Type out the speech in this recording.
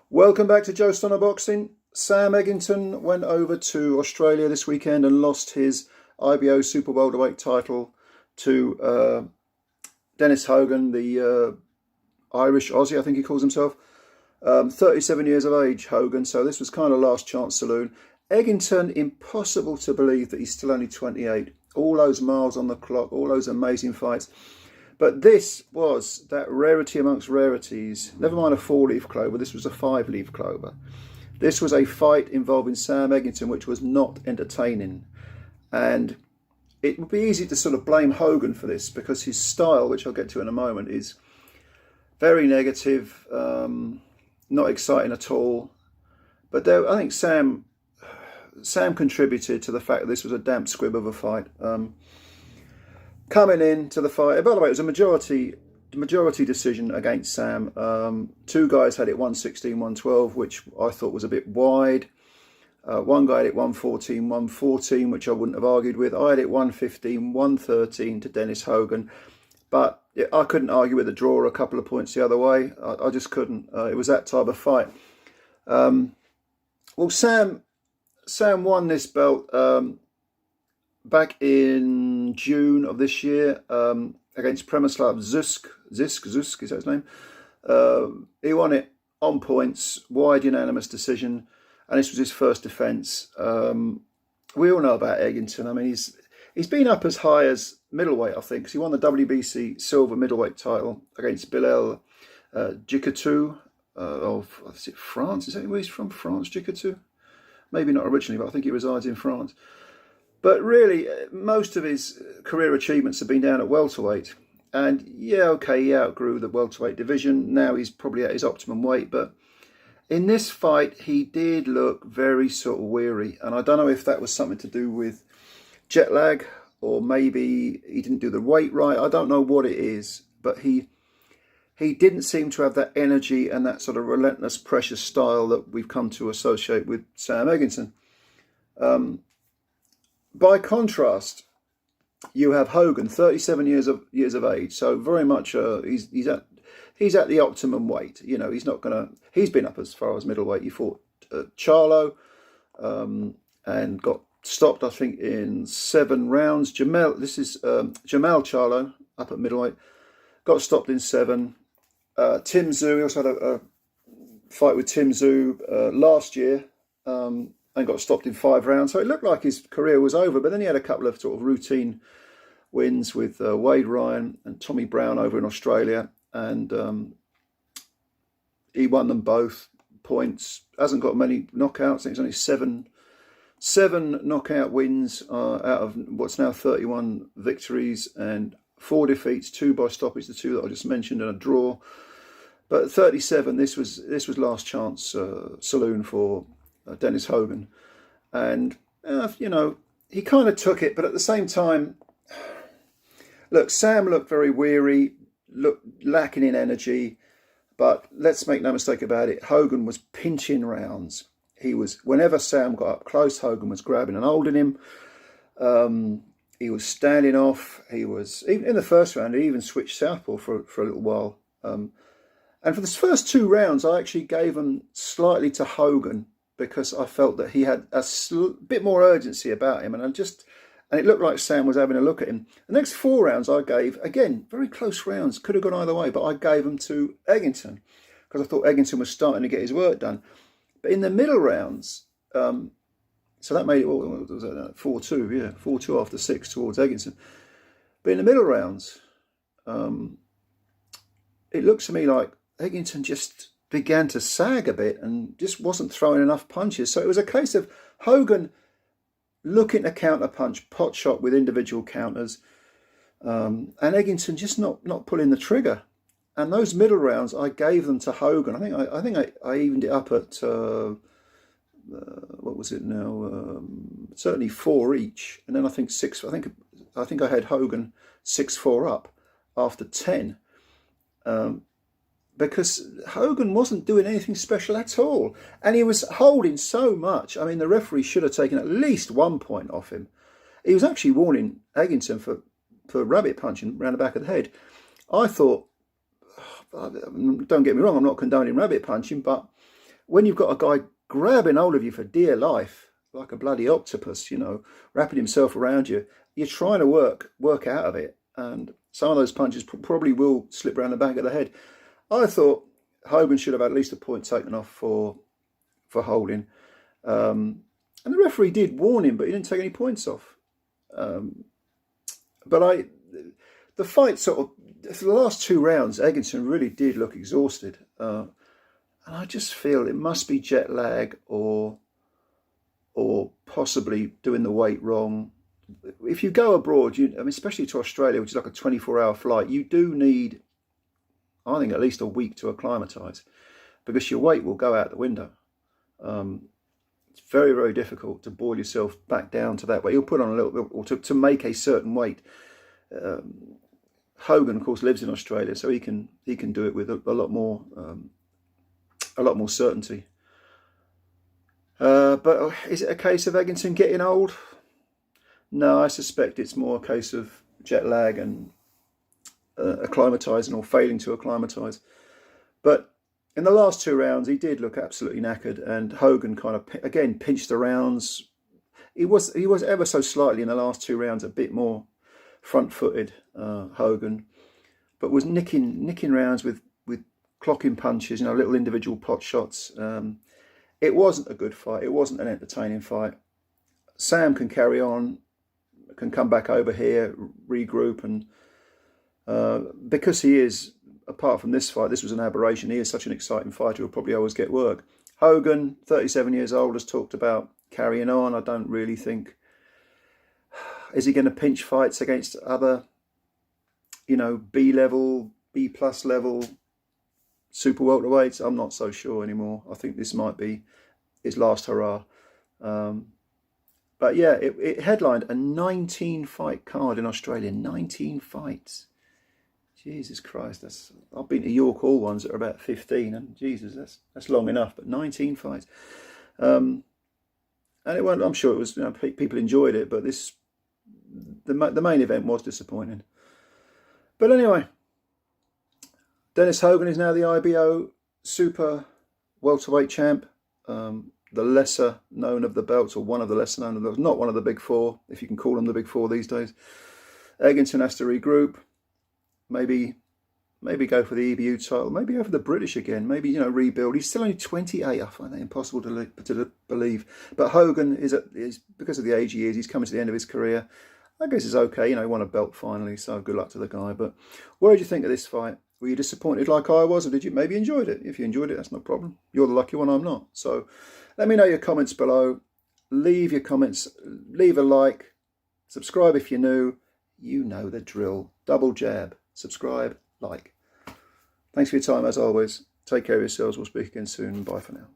Welcome back to Joe Stunner Boxing. Sam Eggington went over to Australia this weekend and lost his IBO super welterweight title to Dennis Hogan, the Irish Aussie, I think he calls himself. 37 years of age, Hogan, so this was kind of last chance saloon. Eggington, impossible to believe that he's still only 28. All those miles on the clock, all those amazing fights. But this was that rarity amongst rarities. Never mind a 4-leaf clover, this was a 5-leaf clover. This was a fight involving Sam Eggington, which was not entertaining. And it would be easy to sort of blame Hogan for this because his style, which I'll get to in a moment, is very negative, not exciting at all. But there, I think Sam contributed to the fact that this was a damp squib of a fight. Coming into the fight, by the way, it was a majority decision against Sam. Two guys had it 116, 112, which I thought was a bit wide. One guy had it 114, 114, which I wouldn't have argued with. I had it 115, 113 to Dennis Hogan. But I couldn't argue with the draw a couple of points the other way. I just couldn't. It was that type of fight. Well, Sam won this belt back in June of this year against Przemysław Zusk, is that his name? He won it on points, wide unanimous decision, and this was his first defence. We all know about Eggington. I mean, he's been up as high as middleweight, I think, because he won the WBC silver middleweight title against Bilal Djikitou of, is it France? Is that where he's from? France, Djikitou? Maybe not originally, but I think he resides in France. But really, most of his career achievements have been down at welterweight. And yeah, okay, he outgrew the welterweight division. Now he's probably at his optimum weight. But in this fight, he did look very sort of weary. And I don't know if that was something to do with jet lag or maybe he didn't do the weight right. I don't know what it is. But he didn't seem to have that energy and that sort of relentless pressure style that we've come to associate with Sam Eggington. By contrast, you have Hogan, 37 years of age, so very much he's at the optimum weight. You know, he's been up as far as middleweight. He fought Charlo and got stopped, I think, in 7 rounds. Jamal Charlo up at middleweight, got stopped in 7. Tim Tszyu, he also had a fight with Tim Tszyu last year. And got stopped in 5 rounds. So it looked like his career was over. But then he had a couple of sort of routine wins with Wade Ryan and Tommy Brown over in Australia. And he won them both points. Hasn't got many knockouts. I think it's only seven knockout wins out of what's now 31 victories and 4 defeats, 2 by stoppage, the 2 that I just mentioned, and a draw. But 37, this was last chance saloon for Dennis Hogan, and you know, he kind of took it, but at the same time, look, Sam looked very weary, looked lacking in energy, but let's make no mistake about it, Hogan was pinching rounds. Whenever Sam got up close, Hogan was grabbing and holding him. He was standing off. He was, even in the first round, he even switched southpaw for a little while. And for the first 2 rounds, I actually gave them slightly to Hogan, because I felt that he had a bit more urgency about him. And it looked like Sam was having a look at him. The next 4 rounds I gave, again, very close rounds, could have gone either way, but I gave them to Eggington because I thought Eggington was starting to get his work done. But in the middle rounds, so that made it, what was that, 4-2, yeah, 4-2 after 6 towards Eggington. But in the middle rounds, it looks to me like Eggington just began to sag a bit and just wasn't throwing enough punches. So it was a case of Hogan looking to counter punch, pot shot with individual counters, and Eggington just not pulling the trigger. And those middle rounds, I gave them to Hogan. I think I evened it up at what was it now? Certainly 4 each, and then I think 6. I think I had Hogan 6-4 up after 10. Because Hogan wasn't doing anything special at all. And he was holding so much. I mean, the referee should have taken at least 1 point off him. He was actually warning Eggington for rabbit punching around the back of the head. I thought, don't get me wrong, I'm not condoning rabbit punching, but when you've got a guy grabbing hold of you for dear life, like a bloody octopus, you know, wrapping himself around you, you're trying to work out of it. And some of those punches probably will slip around the back of the head. I thought Hogan should have had at least a point taken off for holding. And the referee did warn him, but he didn't take any points off. But the fight sort of, for the last 2 rounds, Eggington really did look exhausted. And I just feel it must be jet lag or possibly doing the weight wrong. If you go abroad, I mean, especially to Australia, which is like a 24-hour flight, you do need, I think, at least a week to acclimatise, because your weight will go out the window. It's very, very difficult to boil yourself back down to that weight. You'll put on a little bit, or to make a certain weight. Hogan, of course, lives in Australia, so he can do it with a lot more certainty. But is it a case of Eggington getting old? No, I suspect it's more a case of jet lag and acclimatising or failing to acclimatise. But in the last 2 rounds, he did look absolutely knackered, and Hogan kind of, again, pinched the rounds. He was ever so slightly in the last 2 rounds a bit more front-footed, Hogan, but was nicking rounds with clocking punches, you know, little individual pot shots. It wasn't a good fight. It wasn't an entertaining fight. Sam can carry on, can come back over here, regroup, and because he is, apart from this fight, this was an aberration. He is such an exciting fighter, he'll probably always get work. Hogan, 37 years old, has talked about carrying on. I don't really think... Is he going to pinch fights against other, you know, B-level, B-plus level super welterweights? I'm not so sure anymore. I think this might be his last hurrah. But yeah, it headlined a 19-fight card in Australia. 19 fights. Jesus Christ, I've been to York Hall ones that are about 15, and Jesus, that's long enough. But 19 fights, and it went. I'm sure it was. You know, people enjoyed it, but the main event was disappointing. But anyway, Dennis Hogan is now the IBO super welterweight champ. The lesser known of the belts, or one of the lesser known of those, not one of the big four, if you can call them the big four these days. Eggington has to regroup. Maybe go for the EBU title. Maybe go for the British again. Maybe, you know, rebuild. He's still only 28. I find that impossible to believe. But Hogan is because of the age he is. He's coming to the end of his career. I guess it's okay. You know, he won a belt finally, so good luck to the guy. But what did you think of this fight? Were you disappointed like I was, or did you maybe enjoyed it? If you enjoyed it, that's no problem. You're the lucky one. I'm not. So let me know your comments below. Leave your comments. Leave a like. Subscribe if you're new. You know the drill. Double jab. Subscribe, like. Thanks for your time as always. Take care of yourselves. We'll speak again soon. Bye for now.